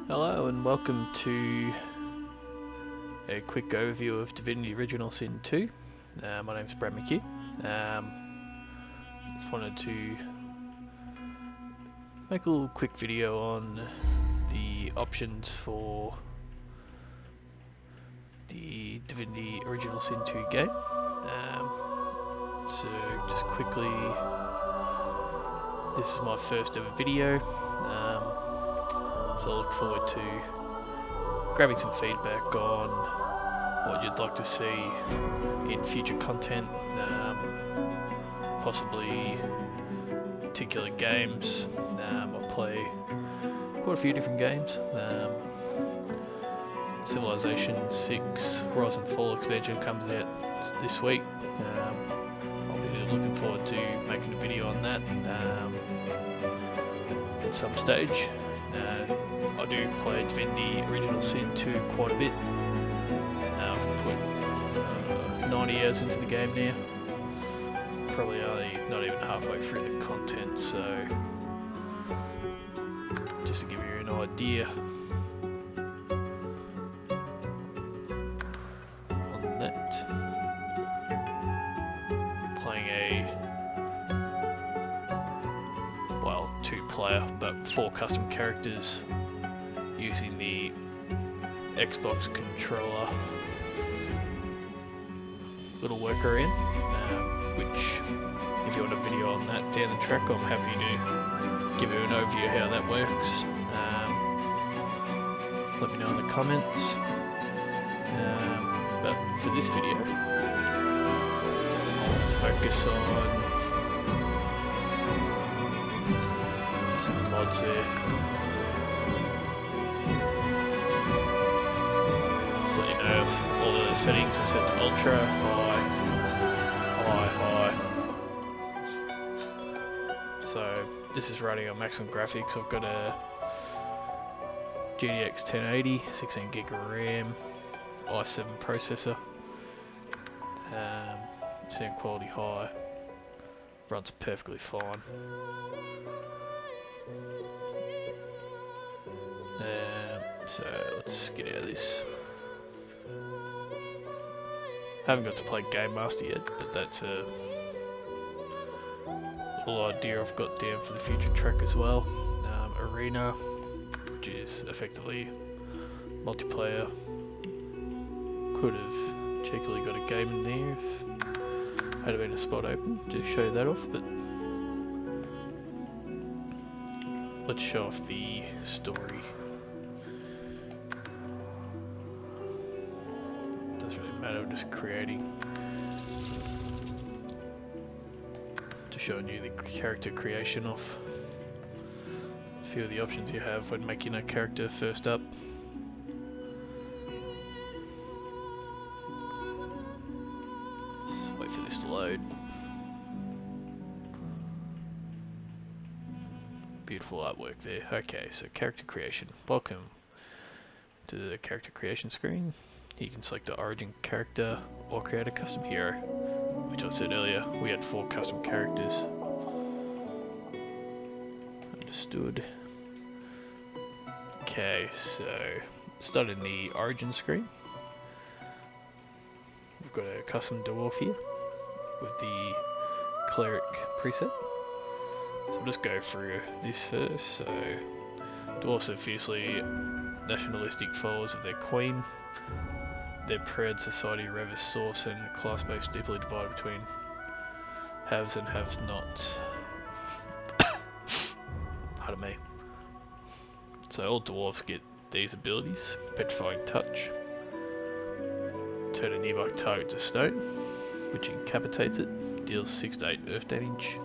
Hello and welcome to a quick overview of Divinity Original Sin 2. My name's Brad McHugh. Just wanted to make a little quick video on the options for the Divinity Original Sin 2 game. So just quickly, this is my first ever video. So I look forward to grabbing some feedback on what you'd like to see in future content, possibly particular games. I play quite a few different games. Civilization 6 Rise and Fall expansion comes out this week. I'll be looking forward to making a video on that at some stage. I do play Divinity Original Sin 2 quite a bit. I've put 90 hours into the game now. Probably only not even halfway through the content, so just to give you an idea on that. Playing two-player, but 4 custom characters using the Xbox controller little workaround, which if you want a video on that down the track, I'm happy to give you an overview of how that works. Let me know in the comments. But for this video, I'll focus on some mods there. Just let you know if all the settings are set to ultra, high. So this is running on maximum graphics. I've got a GTX 1080, 16 gig of RAM, i7 processor. Sound quality high. Runs perfectly fine. So let's get out of this. Haven't got to play Game Master yet, but that's a little idea I've got down for the future track as well. Arena, which is effectively multiplayer. Could have cheekily got a game in there if had been a spot open to show that off, but let's show off the story. Doesn't really matter, we're just creating to show you the character creation off. A few of the options you have when making a character first up. Just wait for this to load. Beautiful artwork there. Okay, so character creation. Welcome to the character creation screen. You can select the origin character or create a custom hero, which I said earlier, we had 4 custom characters. Understood. Okay, so start in the origin screen. We've got a custom dwarf here with the cleric preset. So I'll just go through this first. So dwarves are fiercely nationalistic followers of their queen. Their proud society reveres source and class base deeply divided between haves and have-nots. Pardon me. So all dwarves get these abilities: Petrifying Touch, turn a nearby target to stone, which incapacitates it, deals 6 to 8 earth damage,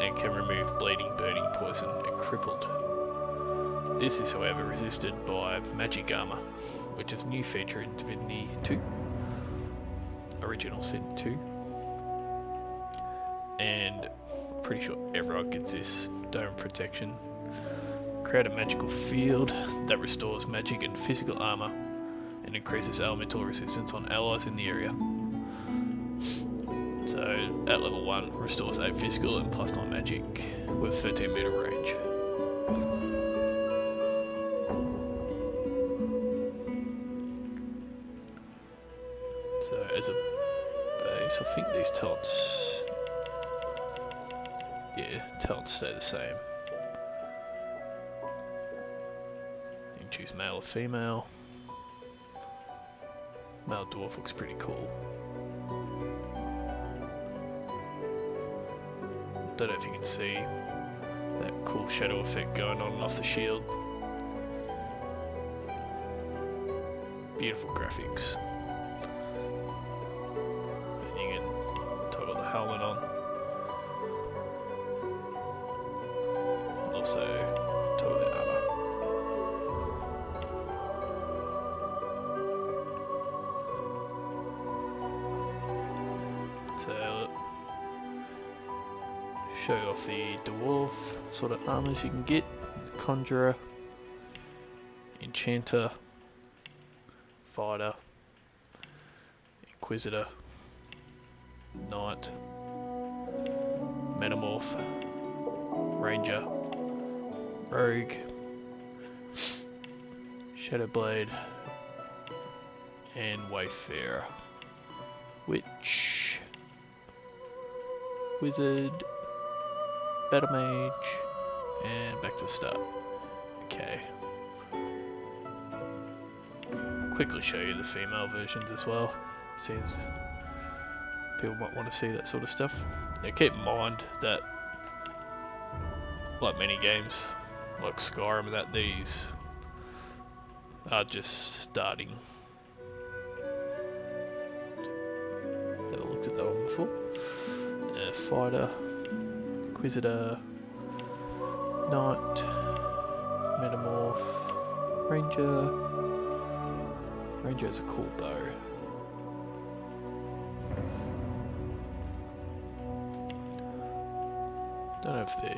and can remove bleeding, burning, poison, and crippled. This is however resisted by magic armor, which is a new feature in Divinity 2, Original Sin 2, and I'm pretty sure everyone gets this. Dome protection. Create a magical field that restores magic and physical armor and increases elemental resistance on allies in the area. So at level 1, restores 8 physical and plus 9 magic with 13 meter range. as a base. I think these talents, yeah, talents stay the same. You can choose male or female. Male dwarf looks pretty cool. Don't know if you can see that cool shadow effect going on and off the shield. Beautiful graphics. And you can toggle the helmet on. And also toggle the armor. So show you off the dwarf sort of armors you can get. Conjurer, Enchanter, Fighter, Inquisitor, Knight, Metamorph, Ranger, Rogue, Shadowblade, and Wayfarer. Witch, Wizard, Battle Mage, and back to the start. Okay. Quickly show you the female versions as well, since people might want to see that sort of stuff. Now keep in mind that, like many games, like Skyrim, that these are just starting. Never looked at that one before. Fighter, Inquisitor, Knight, Metamorph, Ranger. Ranger has a cool bow. Don't know if the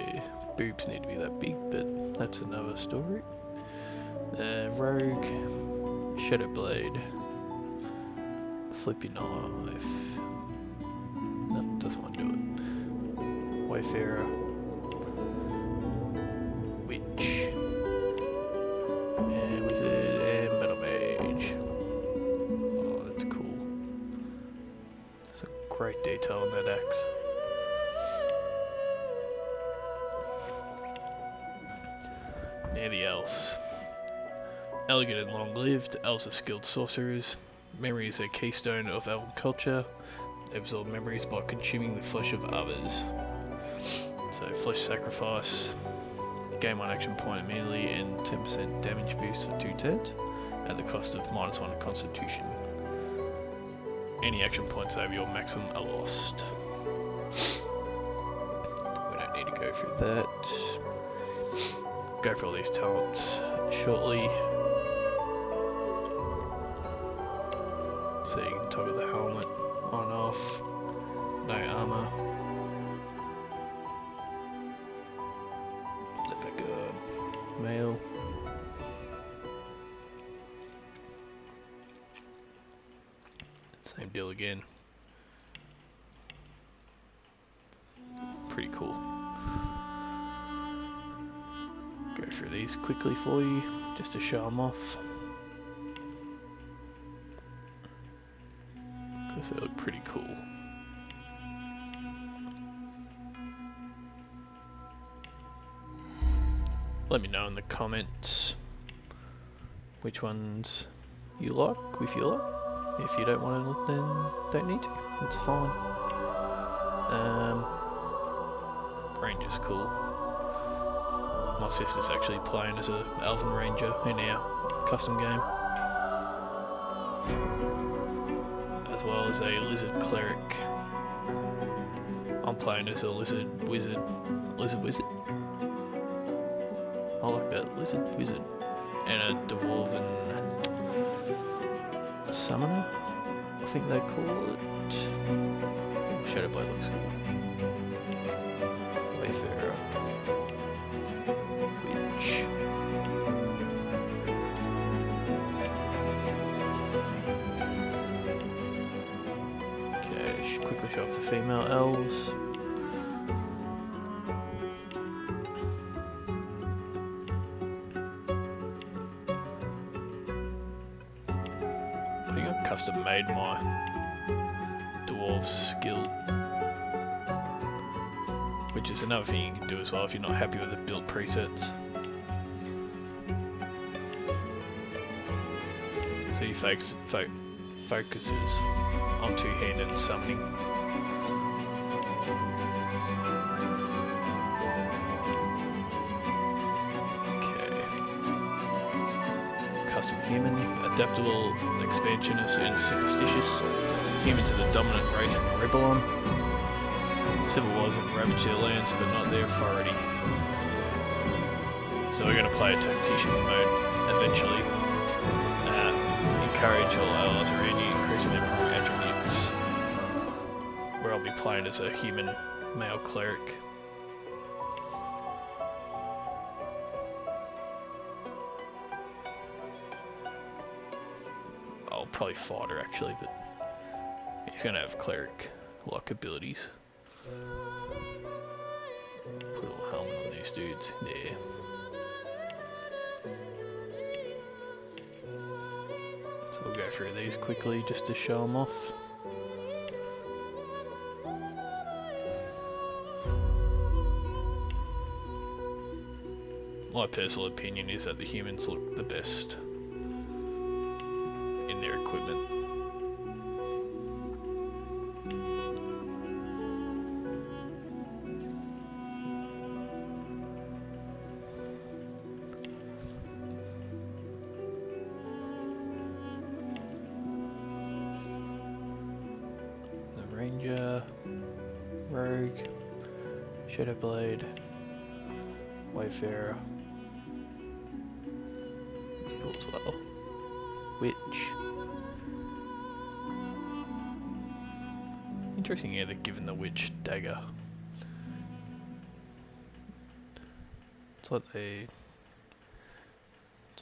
boobs need to be that big, but that's another story. Rogue, Shadowblade, Flippy Knife. No, doesn't want to do it. Wayfarer, Witch, and Wizard, and Battle Mage. Oh, that's cool. Some great detail on that axe. Now the Elves. Elegant and long-lived, elves are skilled sorcerers. Memory is their keystone of elven culture. They absorb memories by consuming the flesh of others. So flesh sacrifice, gain 1 action point immediately and 10% damage boost for 2 turns at the cost of -1 constitution. Any action points over your maximum are lost. We don't need to go through that. Go for all these talents shortly. So you can toggle the helmet on off, no armor. Let back up, male. Same deal again. Pretty cool. Go through these quickly for you, just to show them off. Because they look pretty cool. Let me know in the comments which ones you like, if you like. If you don't want to, then don't need to. It's fine. Ranger's cool. My sister's actually playing as a Elven Ranger in our custom game, as well as a Lizard Cleric. I'm playing as a Lizard Wizard. I like that, Lizard Wizard. And a Dwarven Summoner, I think they call it. Shadowblade looks cool. Wayfarer. Witch. Okay, quickly show off the female elves. I think I custom made my dwarf skill, which is another thing you can do as well if you're not happy with the build presets. So he focuses on two-handed summoning. Custom human, adaptable, expansionist and superstitious. Humans are the dominant race in Revelon. Civil wars have ravaged their lands but not their authority. So we're going to play a tactician mode eventually. Encourage all allies around you, increasing their primary attributes. Where I'll be playing as a human male cleric. Probably fighter actually, but he's going to have cleric-like abilities. Put a little helmet on these dudes. There. So we'll go through these quickly just to show them off. My personal opinion is that the humans look the best in their equipment. The Ranger, Rogue, Shadowblade, Wayfarer, cool as well. Witch. Interesting, yeah, they're giving the witch dagger. It's like it's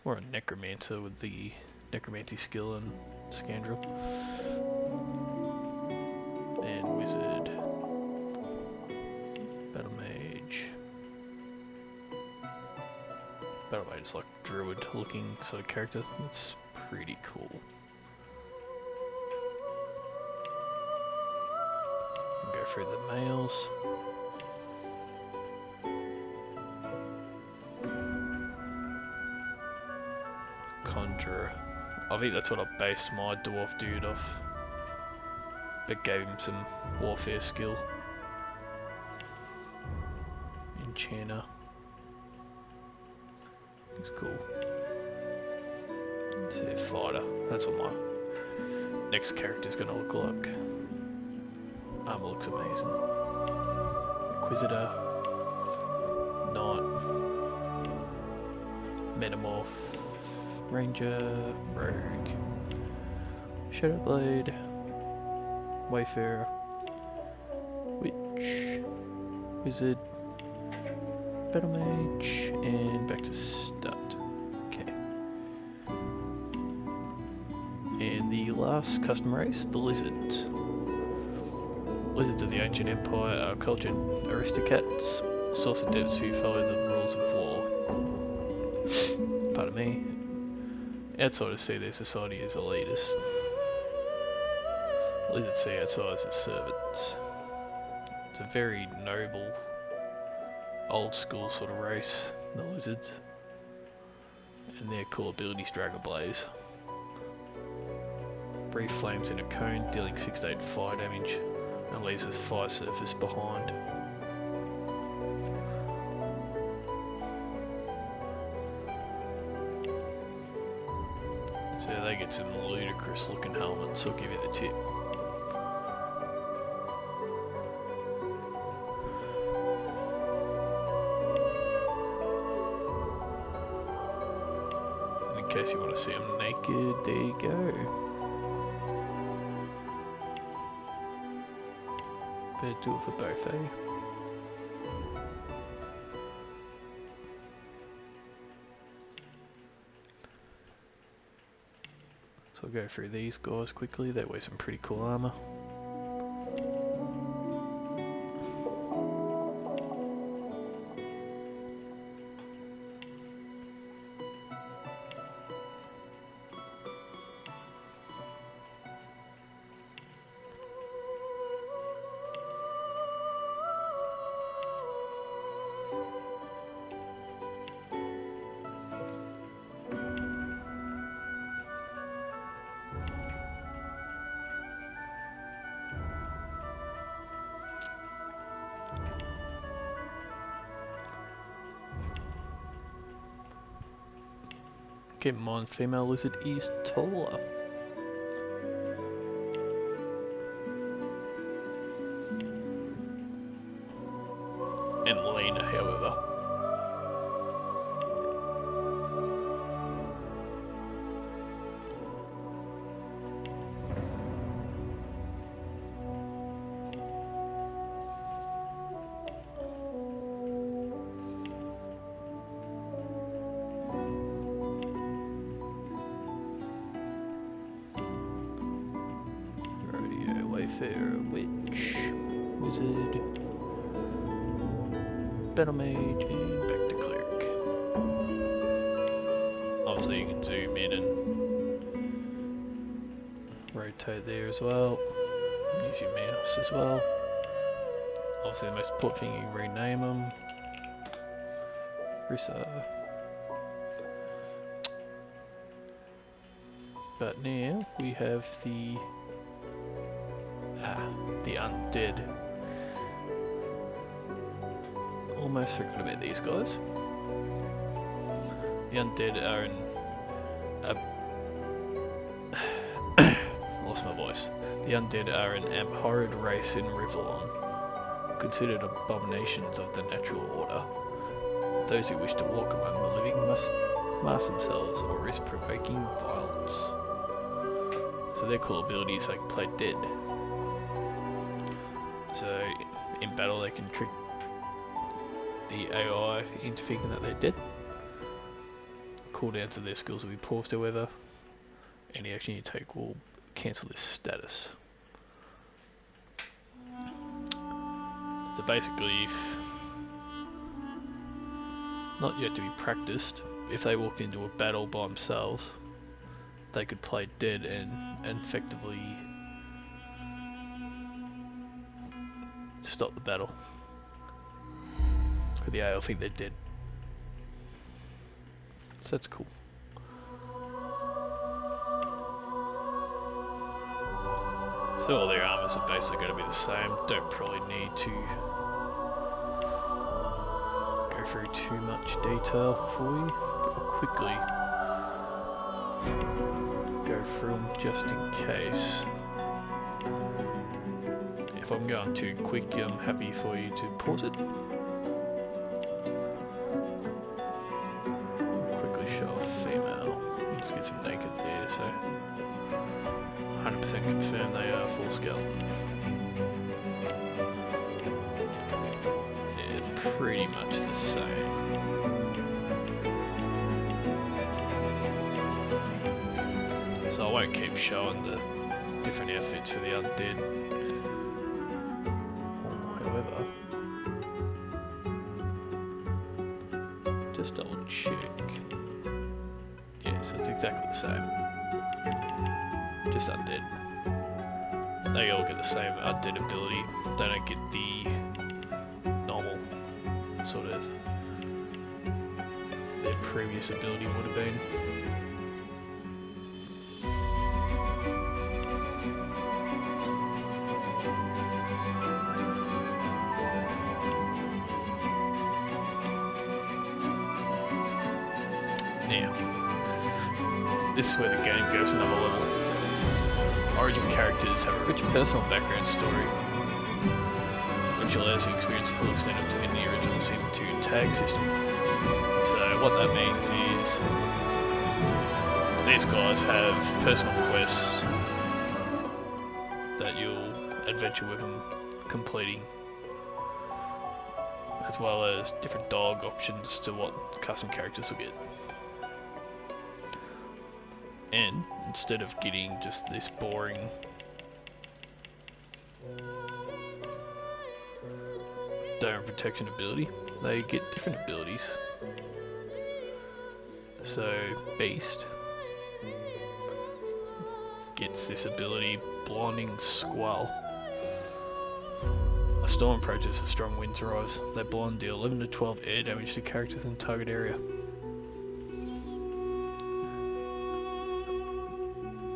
more a necromancer with the necromancy skill and scoundrel. And wizard. Battle mage. Battle mage is like druid looking sort of character. That's pretty cool. Go through the males. Conjurer. I think that's what I based my dwarf dude off, but gave him some warfare skill. Enchanter. Looks cool. Let's see, fighter. That's what my next character is going to look like. Armor looks amazing. Inquisitor, Knight, Metamorph, Ranger, Rogue, Shadowblade, Wayfarer, Witch, Wizard, Battle Mage, and back to start. Okay. And the last custom race, the Lizard. Lizards of the ancient empire are cultured aristocrats, source adepts who follow the rules of war. Pardon me. Outsiders see their society as elitist. Lizards see outsiders as servants. It's a very noble, old school sort of race, the lizards. And their cool abilities, Dragon Blaze. Brief flames in a cone, dealing 6 to 8 fire damage. And leaves a fire surface behind. So they get some ludicrous looking helmets, I'll give you the tip. And in case you want to see them naked, there you go. Better do it for both, eh? So I'll go through these guys quickly. They wear some pretty cool armor. Keep in mind, female lizard is taller. And leaner, however. Radio, Wayfarer, Witch, Wizard, Battle Mage, and back to Cleric. Obviously you can zoom in and rotate there as well. Use your mouse as well. Obviously the most important thing, you can rename them. Rissa. But now we have the undead. Almost forgot about these guys. The undead are in lost my voice. The undead are an abhorred race in Rivalon, considered abominations of the natural order. Those who wish to walk among the living must mask themselves or risk provoking violence. So their cool ability is they can play dead. So in battle they can trick the AI into thinking that they're dead. Cooldowns of their skills will be paused, however. Any action you take will cancel this status. So basically, if not yet to be practiced, if they walked into a battle by themselves, they could play dead and effectively stop the battle. Because the AI will think they're dead. So that's cool. So all their armors are basically going to be the same. Don't probably need to go through too much detail for you, but I'll quickly go through them just in case. If I'm going too quick, I'm happy for you to pause it. Quickly show off female. Let's get some naked there, so 100% confirm they are full scale. They're pretty much the same. So I won't keep showing the different outfits for the undead. However, just double check. Yeah, so it's exactly the same. Just undead. They all get the same undead ability. They don't get the normal sort of their previous ability would have been. Now, this is where the game goes another level. Origin characters have a rich personal background story, which allows you to experience the full extent of Divinity original Sin 2 tag system. So what that means is, these guys have personal quests that you'll adventure with them completing, as well as different dog options to what custom characters will get. And instead of getting just this boring dome protection ability, they get different abilities. So Beast gets this ability, Blinding Squall. A storm approaches, a strong winds rise. They blind, deal 11 to 12 air damage to characters in the target area.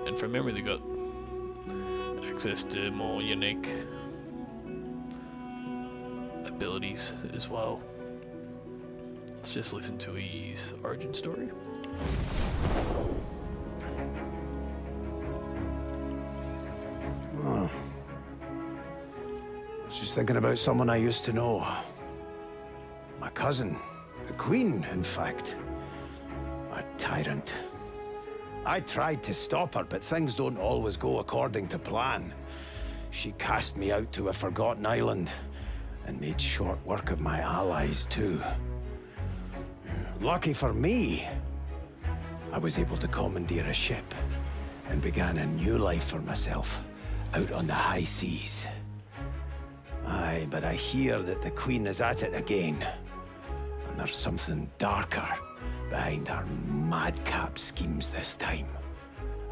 And from memory they got access to more unique abilities as well. Let's just listen to his origin story. Oh. I was just thinking about someone I used to know. My cousin. The Queen, in fact. A tyrant. I tried to stop her, but things don't always go according to plan. She cast me out to a forgotten island, and made short work of my allies, too. Lucky for me, I was able to commandeer a ship, and began a new life for myself, out on the high seas. Aye, but I hear that the Queen is at it again. And there's something darker behind her madcap schemes this time.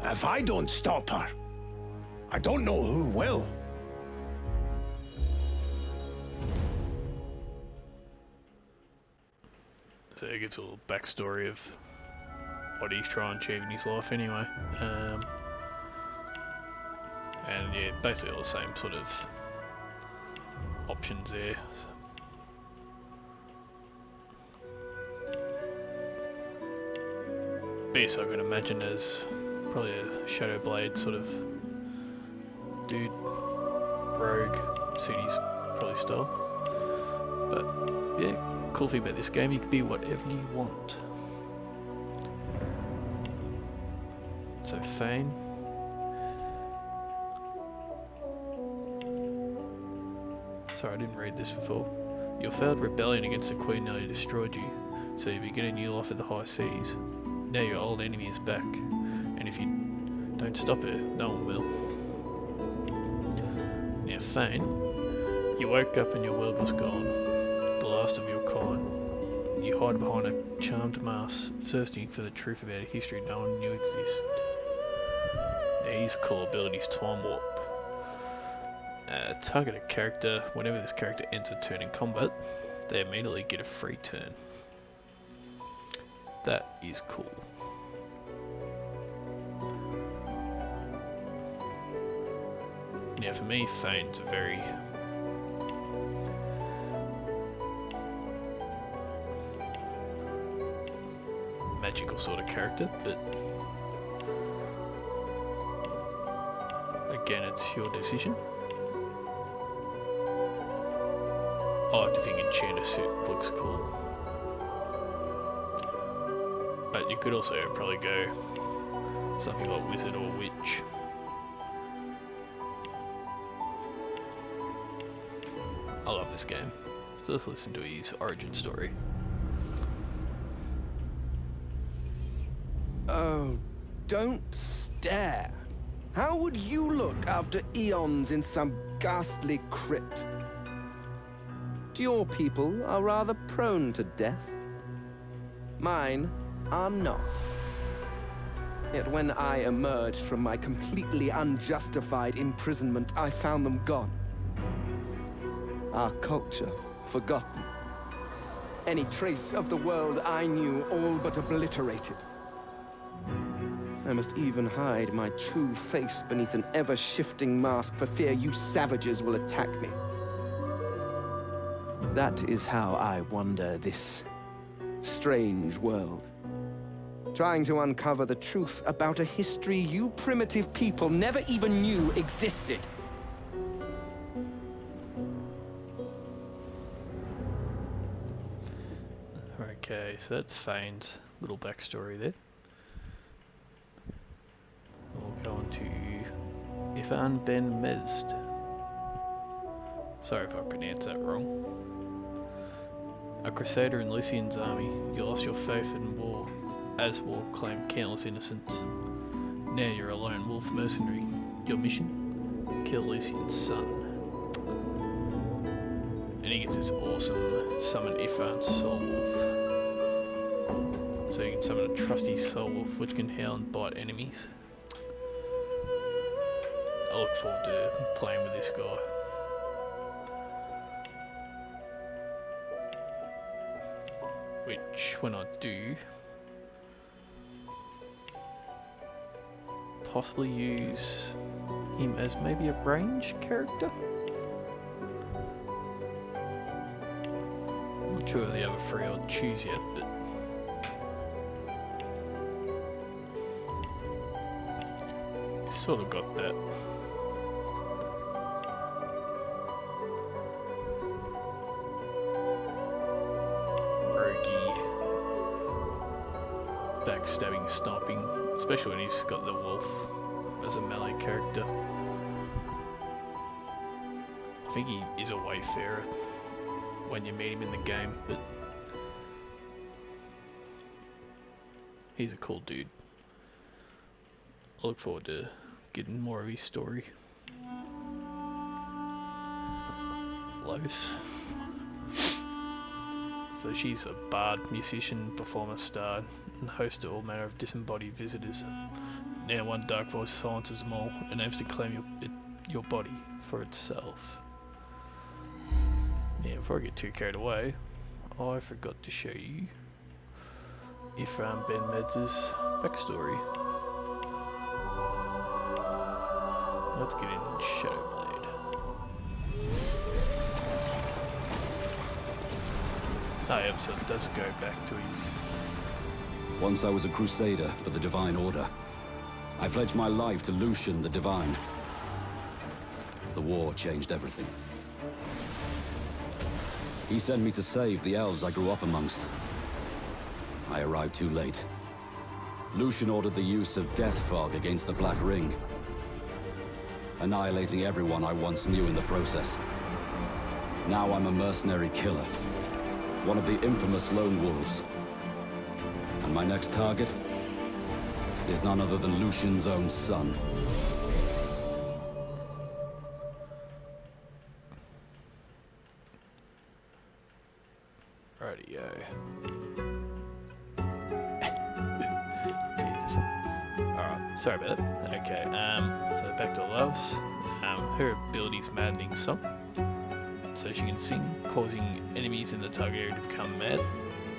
If I don't stop her, I don't know who will. So it gets a little backstory of what he's trying to achieve in his life anyway. And yeah, basically all the same sort of options there. But so I can imagine as probably a Shadow Blade sort of dude, rogue, city's probably style. But yeah, cool thing about this game, you can be whatever you want. So Thane. Sorry, I didn't read this before. Your failed rebellion against the Queen nearly destroyed you, so you begin a new life at the high seas. Now your old enemy is back, and if you don't stop her, no one will. Now Thane, you woke up and your world was gone, the last of your kind. You hide behind a charmed mask, thirsting for the truth about a history no one knew existed. Now his cool ability is Time Warp. Target a character. Whenever this character enters a turn in combat, they immediately get a free turn. That is cool. Now for me, Thane's a very magical sort of character, but again, it's your decision. I like to think Enchanter suit looks cool. But you could also probably go something like Wizard or Witch. I love this game. So let's listen to his origin story. Oh, don't stare. How would you look after eons in some ghastly crypt? Your people are rather prone to death. Mine are not. Yet when I emerged from my completely unjustified imprisonment, I found them gone. Our culture forgotten. Any trace of the world I knew all but obliterated. I must even hide my true face beneath an ever-shifting mask for fear you savages will attack me. That is how I wander this strange world. Trying to uncover the truth about a history you primitive people never even knew existed. Okay, so that's Thane's little backstory there. We'll go on to Ben-Mezd. Sorry if I pronounced that wrong. A crusader in Lucian's army, you lost your faith in war. As war claimed countless innocents. Now you're a lone wolf mercenary. Your mission? Kill Lucian's son. And he gets this awesome summon Ifran's soul wolf. So you can summon a trusty soul wolf which can howl and bite enemies. I look forward to playing with this guy. Which, when I do, possibly use him as maybe a ranged character? I'm not sure of the other three I'd choose yet, but Sort of got that. Roguey, backstabbing, sniping, especially when he's got the wolf as a melee character. I think he is a wayfarer when you meet him in the game, but he's a cool dude. I look forward to getting more of his story. Lois. So she's a bard, musician, performer, star, and host to all manner of disembodied visitors. Now one dark voice silences them all and aims to claim your body for itself. Yeah, before I get too carried away, I forgot to show you Ephraim Ben-Mezd's backstory. Let's get in Shadowblade. Ah, yep, so it does go back to his... Once I was a crusader for the Divine Order. I pledged my life to Lucian the Divine. The war changed everything. He sent me to save the elves I grew up amongst. I arrived too late. Lucian ordered the use of death fog against the Black Ring, annihilating everyone I once knew in the process. Now I'm a mercenary killer, one of the infamous Lone Wolves. And my next target is none other than Lucian's own son. Rightio. Jesus. Alright, sorry about that. Okay, so back to Lois. Her ability's Maddening Song. So she can sing, causing enemies in the target area to become mad.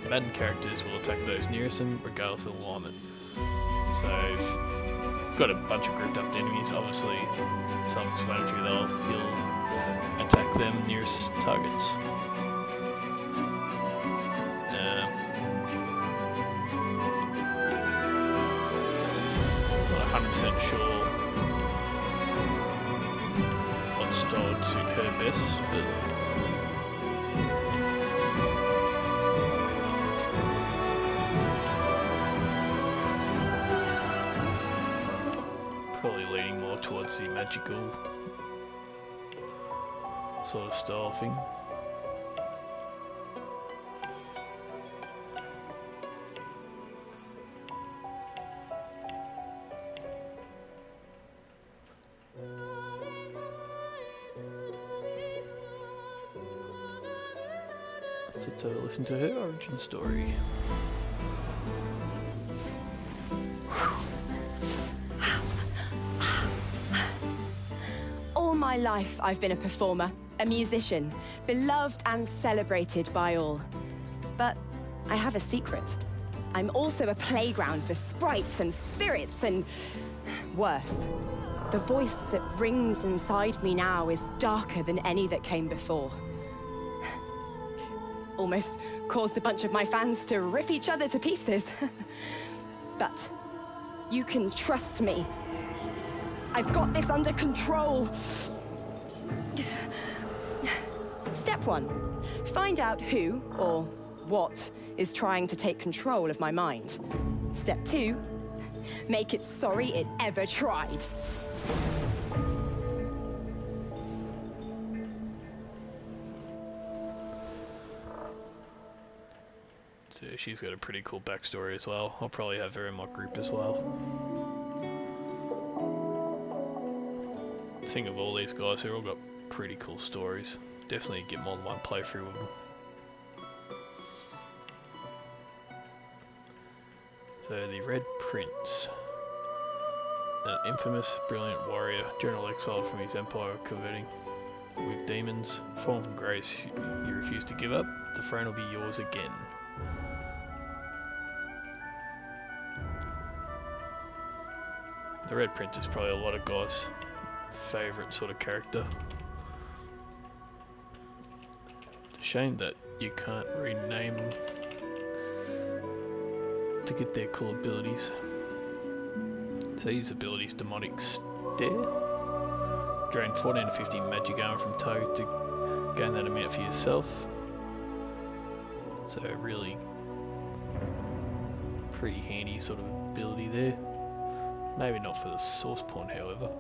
Madden characters will attack those nearest them, regardless of alignment. So, if you've got a bunch of grouped up enemies, obviously, self-explanatory, he'll attack them nearest targets. Not 100% sure what style would suit her best, but probably leaning more towards the magical sort of style thing. Let's listen to her origin story. All my life I've been a performer, a musician, beloved and celebrated by all. But I have a secret. I'm also a playground for sprites and spirits and... worse. The voice that rings inside me now is darker than any that came before. Almost caused a bunch of my fans to rip each other to pieces. But you can trust me. I've got this under control. Step 1. Find out who, or what, is trying to take control of my mind. Step 2. Make it sorry it ever tried. So she's got a pretty cool backstory as well. I'll probably have her in my group as well. The thing of all these guys, they've all got pretty cool stories. Definitely get more than one playthrough with them. So the Red Prince. An infamous, brilliant warrior, general exile from his empire converting with demons. Fallen from grace, you refuse to give up, the throne will be yours again. The Red Prince is probably a lot of guys' favourite sort of character. It's a shame that you can't rename them to get their cool abilities. So his ability's Demonic Stare. Drain 14 to 50 magic armor from target to gain that amount for yourself. So really pretty handy sort of ability there. Maybe not for the source point, however.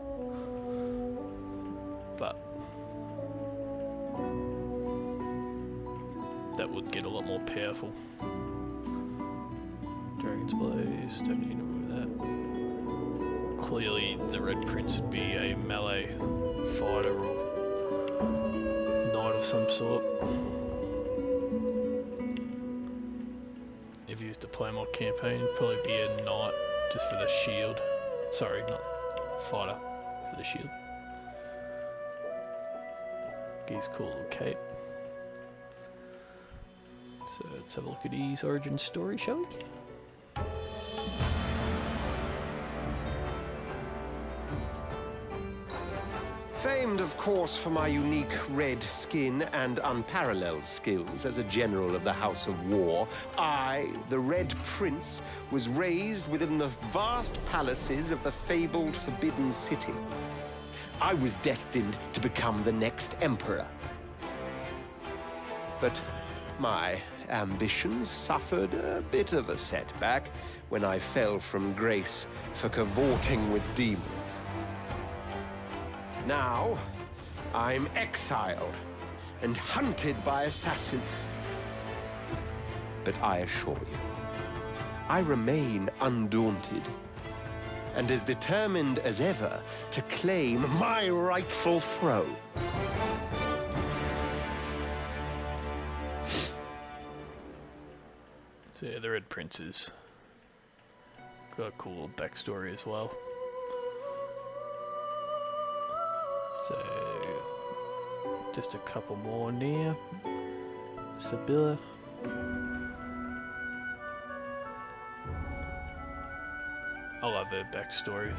But that would get a lot more powerful. Dragon's Blaze, don't need to remove that. Clearly the Red Prince would be a melee fighter or knight of some sort. If he was to play more campaign, it'd probably be a knight just for the shield. Sorry, not fighter, for the shield. His cool little cape. So let's have a look at his origin story, shall we? Famed, of course, for my unique red skin and unparalleled skills as a general of the House of War, I, the Red Prince, was raised within the vast palaces of the fabled Forbidden City. I was destined to become the next emperor. But my ambitions suffered a bit of a setback when I fell from grace for cavorting with demons. Now, I'm exiled and hunted by assassins. But I assure you, I remain undaunted and as determined as ever to claim my rightful throne. So yeah, the Red Prince has got a cool little backstory as well. So, just a couple more now. Sibylla. I love her backstory.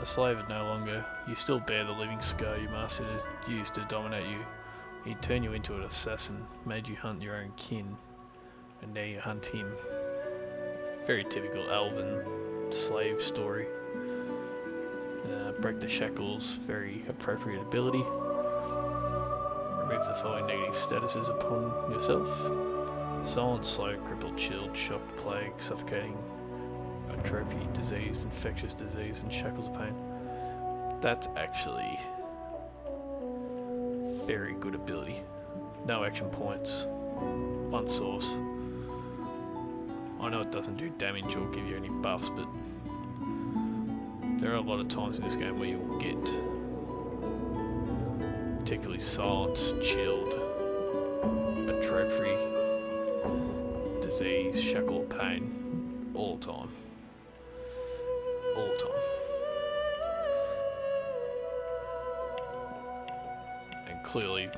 A slave is no longer. You still bear the living scar your master used to dominate you. He turned you into an assassin, made you hunt your own kin, and now you hunt him. Very typical elven slave story. Break the shackles, very appropriate ability. Remove the following negative statuses upon yourself. Silent, slow, crippled, chilled, shocked, plague, suffocating, atrophy, disease, infectious disease, and shackles of pain. That's actually very good ability. No action points, one source. I know it doesn't do damage or give you any buffs, but there are a lot of times in this game where you'll get particularly silent, chilled, atrophy, disease, shackle, pain, all the time. All the time. And clearly,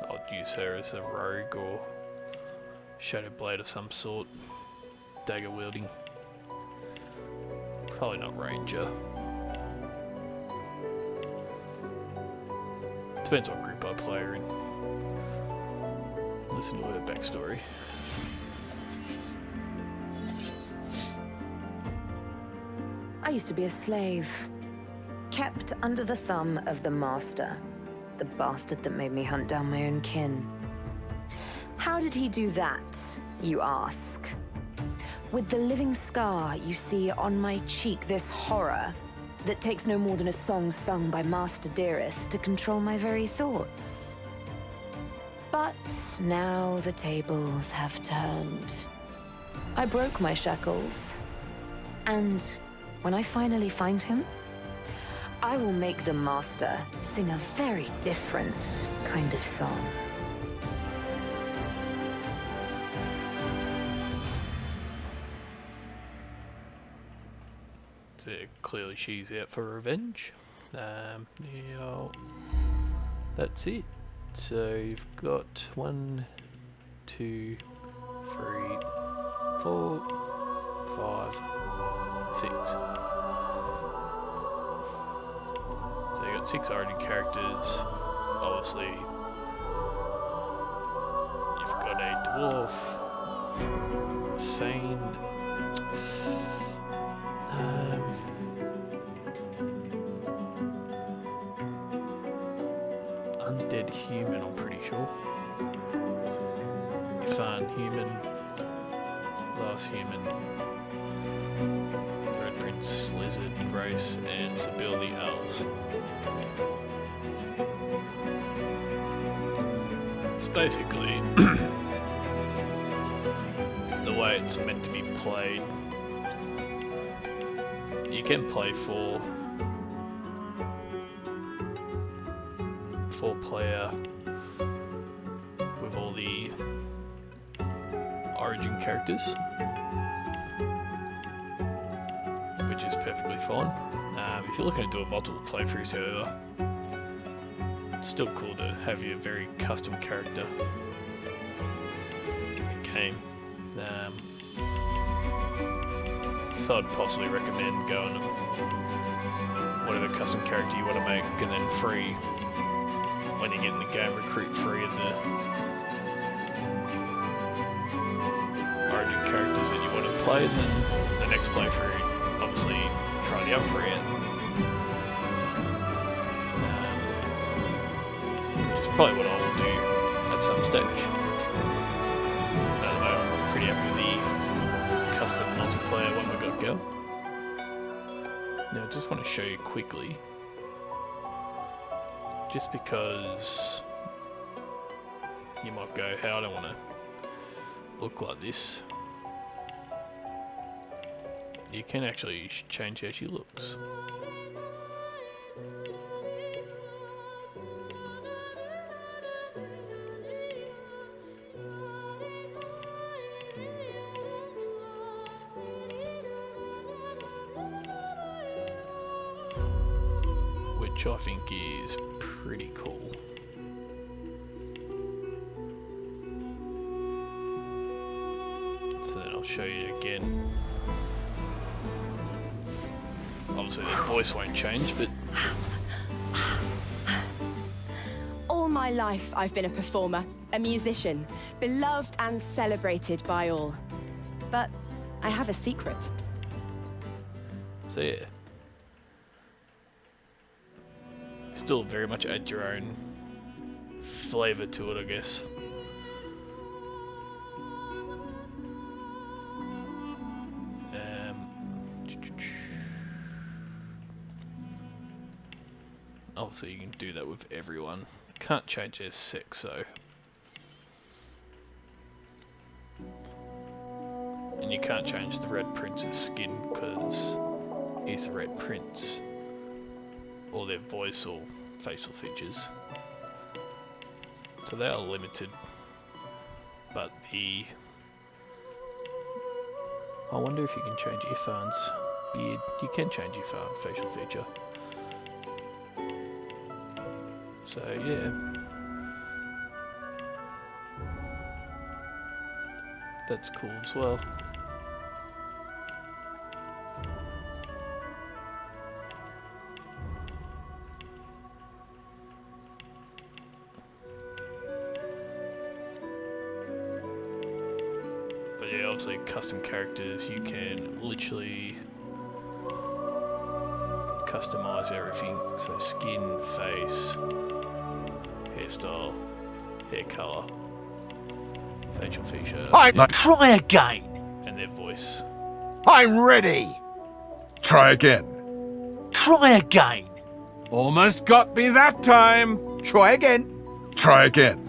I'll use her as a rogue or shadow blade of some sort, dagger wielding. Probably not ranger. Depends what group I play her in. Listen to her backstory. I used to be a slave, kept under the thumb of the master, the bastard that made me hunt down my own kin. How did he do that, you ask? With the living scar you see on my cheek, this horror that takes no more than a song sung by Master Dearest to control my very thoughts. But now the tables have turned. I broke my shackles, and when I finally find him, I will make the Master sing a very different kind of song. So clearly she's out for revenge. Yeah, that's it. So you've got 1, 2, 3, 4, 5, 6. So you got 6 origin characters. Obviously, you've got a dwarf, Thane. human, I'm pretty sure. Ifan human, last human, Red Prince, Lizard, Grace, and Stability Elves. It's basically the way it's meant to be played. You can play four player with all the origin characters, which is perfectly fine. If you're looking to do a multiple playthrough server, it's still cool to have your very custom character in the game. So I'd possibly recommend going to whatever custom character you want to make, and then free, when you get in the game, recruit 3 of the origin characters that you want to play, and then the next playthrough, obviously, try the other 3 out. Which is probably what I will do at some stage. Anyway, I'm pretty happy with the custom multiplayer one we got go. Now I just want to show you quickly, just because you might go, how I don't want to look like this. You can actually change how she looks. Which I think is pretty cool. So then I'll show you again. Obviously the voice won't change, but... All my life I've been a performer, a musician, beloved and celebrated by all. But I have a secret. So yeah. Still very much add your own flavour to it, I guess. Obviously you can do that with everyone. Can't change their sex though. And you can't change the Red Prince's skin because he's the Red Prince. Or their voice or facial features. So they are limited. But the... I wonder if you can change Ifan's beard. You can change Ifan's facial feature. So yeah. That's cool as well. Obviously custom characters, you can literally customize everything, so skin, face, hairstyle, hair color, facial feature, Try again! and their voice. I'm ready! Try again. Try again! Almost got me that time. Try again! Try again.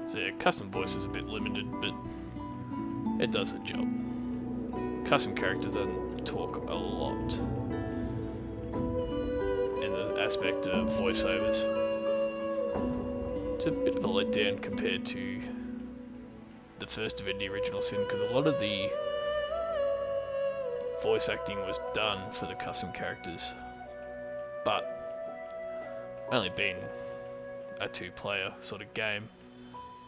So yeah, custom voice is a bit limited, but it does the job. Custom character doesn't talk a lot in the aspect of voiceovers. It's a bit of a letdown compared to the first Divinity Original Sin, because a lot of the voice acting was done for the custom characters, but only being a 2-player sort of game,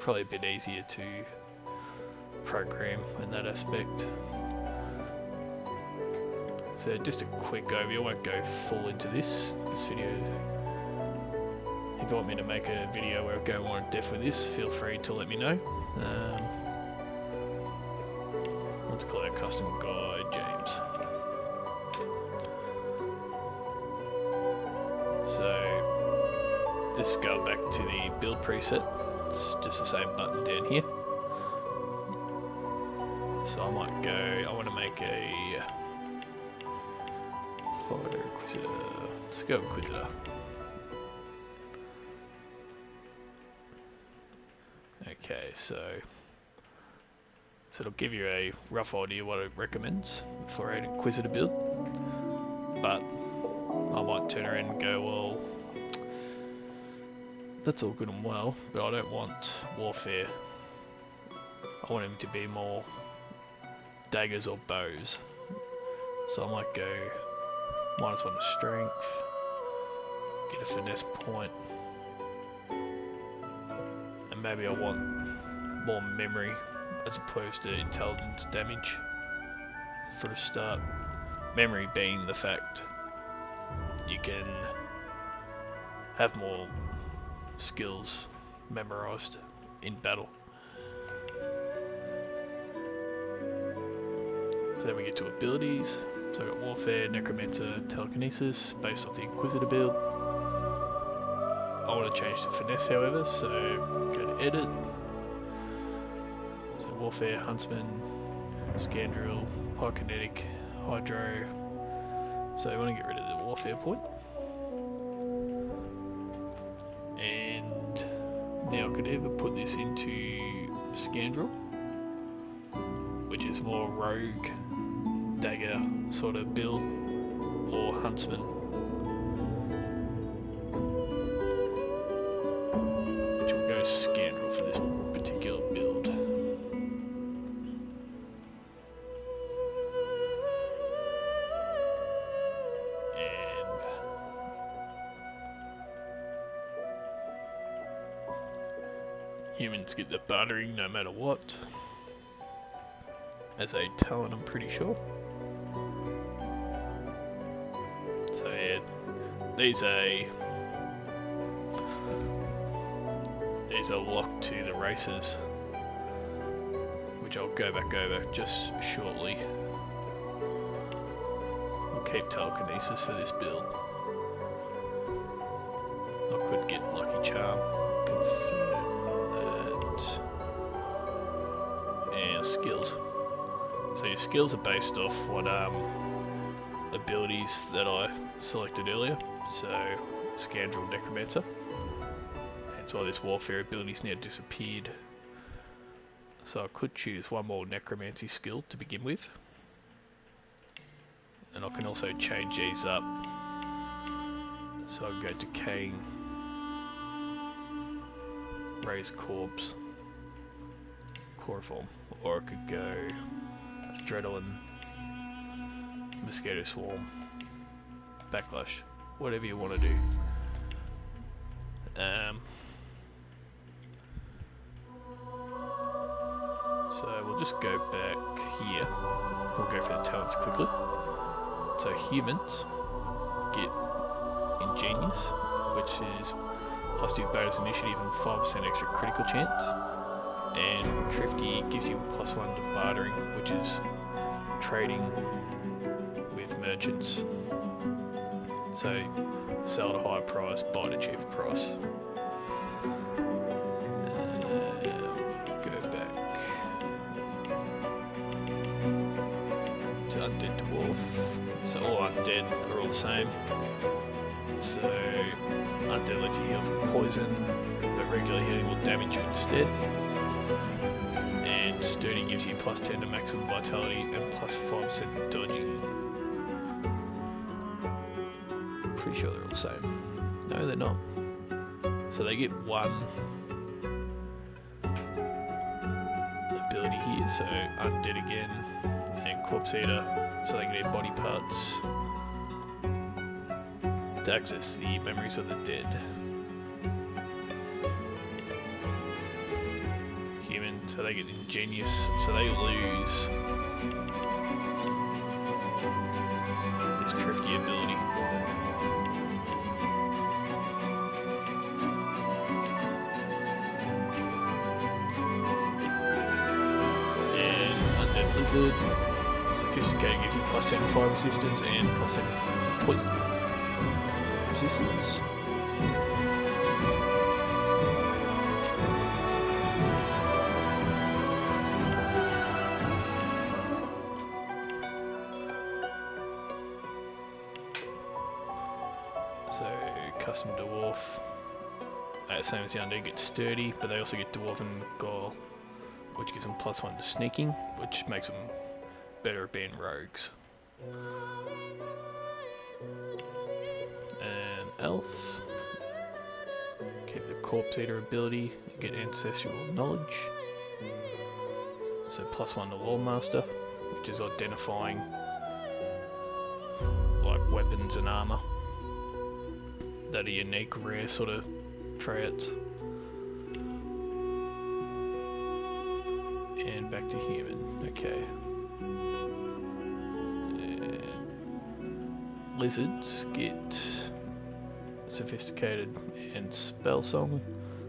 probably a bit easier to program in that aspect. So just a quick overview, I won't go full into this video. If you want me to make a video where I go more in depth with this, feel free to let me know. Let's call our custom guy James. So this is going back to the build preset. It's just the same button down here. So I might go, I want to make a Fighter Inquisitor. Let's go Inquisitor. Okay, so it'll give you a rough idea what it recommends for an Inquisitor build, but I might turn around and go, well, that's all good and well, but I don't want warfare. I want him to be more daggers or bows. So I might go -1 to strength, get a finesse point, and maybe I want more memory as opposed to intelligence damage for a start. Memory being the fact you can have more skills memorized in battle. So then we get to abilities. So I've got Warfare, Necromancer, Telekinesis based off the Inquisitor build. I want to change to Finesse however, so go to Edit. So Warfare, Huntsman, Scandrill, Pyrokinetic, Hydro. So I want to get rid of the Warfare point. And now I could either put this into Scandrill, which is more rogue, dagger sort of build, or Huntsman, which will go Scandrill for this particular build. And humans get the bartering no matter what, as a talent I'm pretty sure. So yeah, these are locked to the races, which I'll go back over just shortly. We'll keep telekinesis for this build. I could get Lucky Charm, confirm that, and skills. So your skills are based off what abilities that I selected earlier. So Scandrill, Necromancer. That's why this Warfare ability's now disappeared. So I could choose one more Necromancy skill to begin with. And I can also change these up. So I can go Decaying, Raise Corpse, Chloroform, or I could go Adrenaline, Mosquito Swarm, Backlash, whatever you want to do. So we'll just go back here. We'll go for the talents quickly. So humans get Ingenious, which is +2 bonus initiative and 5% extra critical chance. And Thrifty gives you +1 to bartering, which is trading with merchants. So sell at a higher price, buy at a cheaper price. Go back to Undead Dwarf. So all undead are all the same. So undead lets you heal from poison, but regular healing will damage you instead. And Sturdy gives you +10 to maximum vitality and +5% dodging. Pretty sure they're all the same. No, they're not. So they get one ability here, so Undead again, and Corpse Eater, so they can eat body parts to access the memories of the dead. Human, so they get Ingenious, so they lose this Thrifty ability. Lizard, Sophisticated gives you +10 fire resistance and +10 poison resistance. So custom dwarf, same as the undead, get sturdy, but they also get dwarven gore, which gives them +1 to sneaking, which makes them better at being rogues. And elf, keep the corpse eater ability, and get ancestral knowledge. So +1 to lore master, which is identifying like weapons and armor that are unique, rare sort of traits. And back to human. Okay. And lizards get sophisticated and spell song,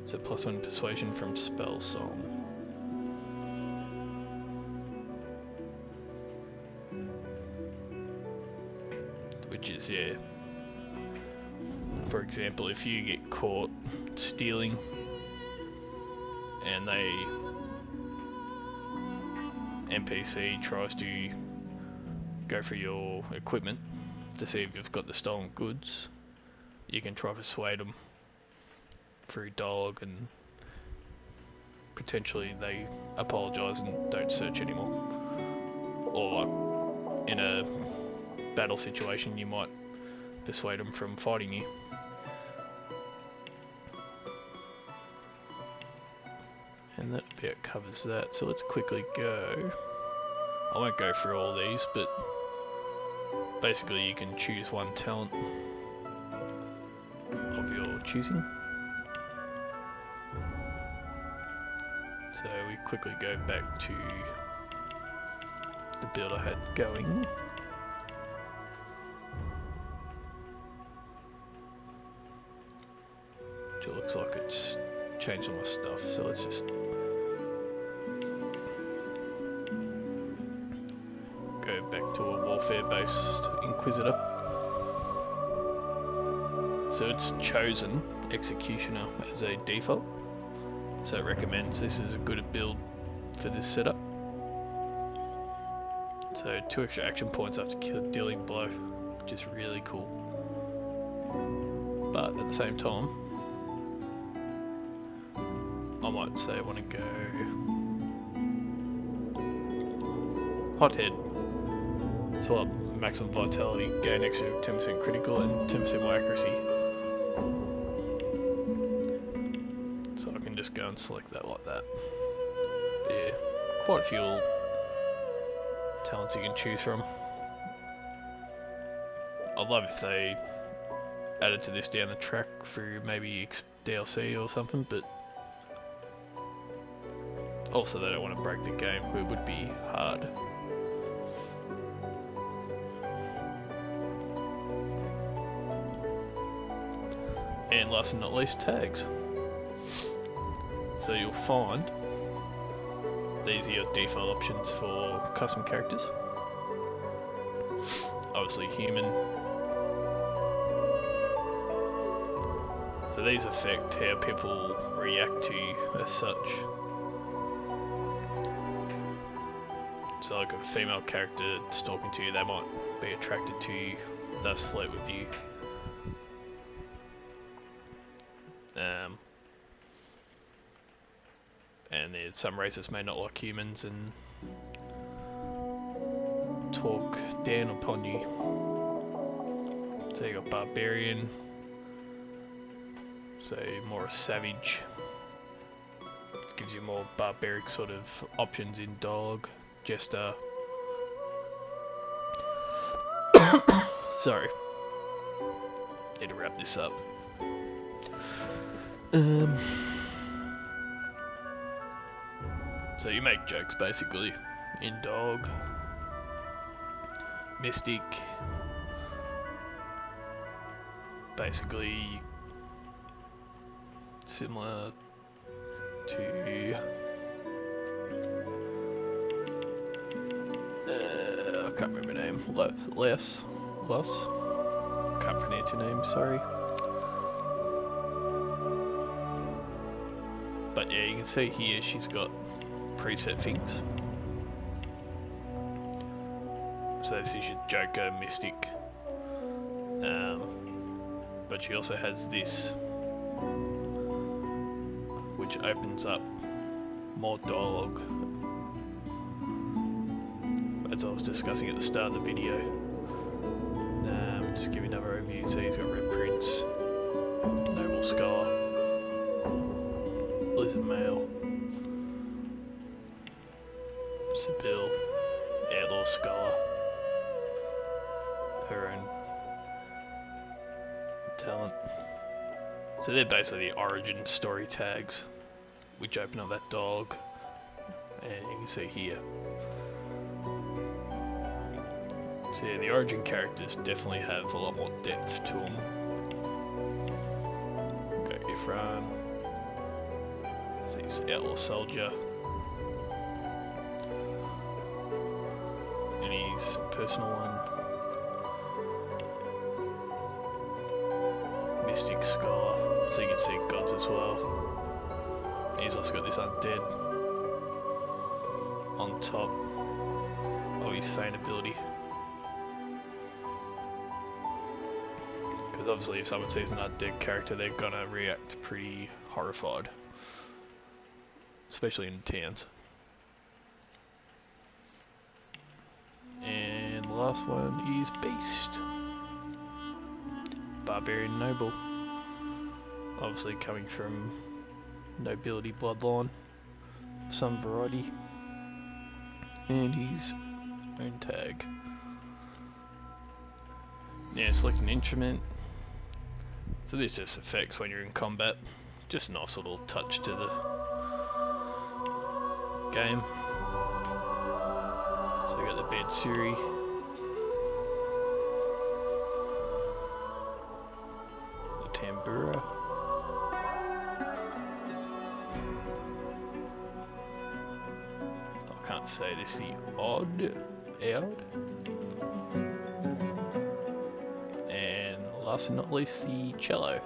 so +1 persuasion from spell song. Which is, yeah, for example, if you get caught stealing and NPC tries to go for your equipment to see if you've got the stolen goods, you can try to persuade them through dialogue, and potentially they apologise and don't search anymore. Or like in a battle situation, you might persuade them from fighting you. And that bit covers that, so let's quickly go. I won't go through all these, but basically you can choose one talent of your choosing. So we quickly go back to the build I had going. Which it looks like it's changed all my stuff, so let's just go back to a warfare-based Inquisitor. So it's chosen Executioner as a default, so it recommends this is a good build for this setup. So 2 extra action points after dealing blow, which is really cool. But at the same time, I might say I want to go Hothead. So maximum vitality, gain extra 10% critical and 10% more accuracy. So I can just go and select that like that. But yeah, quite a few talents you can choose from. I'd love if they added to this down the track through maybe DLC or something, but also they don't want to break the game, it would be hard. And last but not least, tags. So you'll find these are your default options for custom characters. Obviously human. So these affect how people react to you as such. So like a female character that's talking to you, they might be attracted to you, thus flirt with you. And some races may not like humans and talk down upon you. So you got barbarian, so more a savage. It gives you more barbaric sort of options in dialogue. Jester. Sorry. Need to wrap this up. So you make jokes basically in dog, mystic, basically similar to I can't remember her name. Less. Can't pronounce your name. Sorry. But yeah, you can see here she's got preset things. So this is your Joker, Mystic, but she also has this, which opens up more dialogue, as I was discussing at the start of the video. Just give you another overview. So he's got Red Prince, Noble Scholar, Lizard Male, Sibyl, Outlaw Scholar, her own talent. So they're basically the origin story tags, which open up that dialogue, and you can see here. So yeah, the origin characters definitely have a lot more depth to them. Go Ifran. So he's Outlaw Soldier. And he's personal one. Mystic Scholar. So you can see gods as well. And he's also got this undead on top of his feint ability. Obviously, if someone sees an undead character, they're gonna react pretty horrified, especially in towns. And the last one is Beast, Barbarian Noble, obviously coming from nobility bloodline of some variety, and his own tag. Now select an instrument. So this just affects when you're in combat. Just a nice little touch to the game. So we got the Bansuri. The Tambura. I can't say this, the Oud. Last but not least, the cello.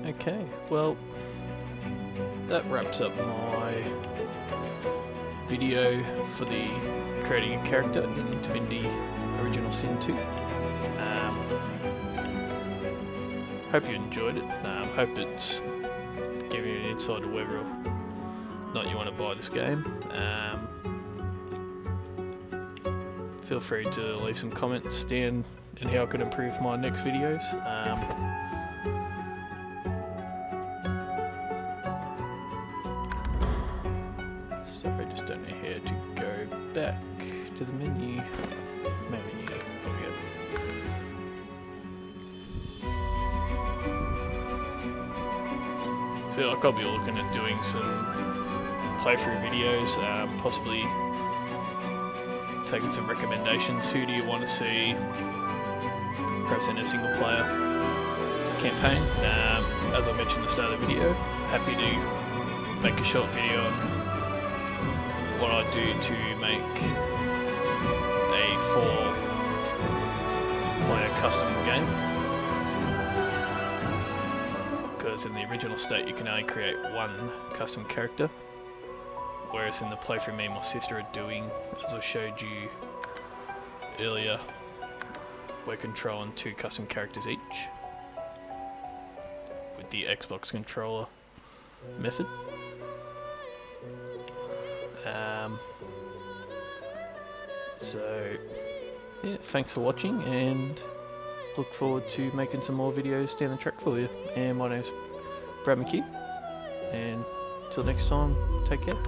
Okay, well, that wraps up my video for the creating a character in Divinity Original Sin 2. Hope you enjoyed it. Hope it's giving you an insight to whether or not you want to buy this game. Feel free to leave some comments down and how I can improve my next videos. So I just don't know how to go back to the menu. Main menu, there we go. So like I'll be looking at doing some playthrough videos, possibly taking some recommendations. Who do you want to see perhaps in a single player campaign? As I mentioned at the start of the video, happy to make a short video on what I do to make a 4-player custom game. Because in the original state you can only create one custom character, whereas in the playthrough me and my sister are doing, as I showed you earlier, we're controlling 2 custom characters each with the Xbox controller method. So yeah, thanks for watching, and look forward to making some more videos down the track for you. And my name's Brad McHugh, and till next time, take care.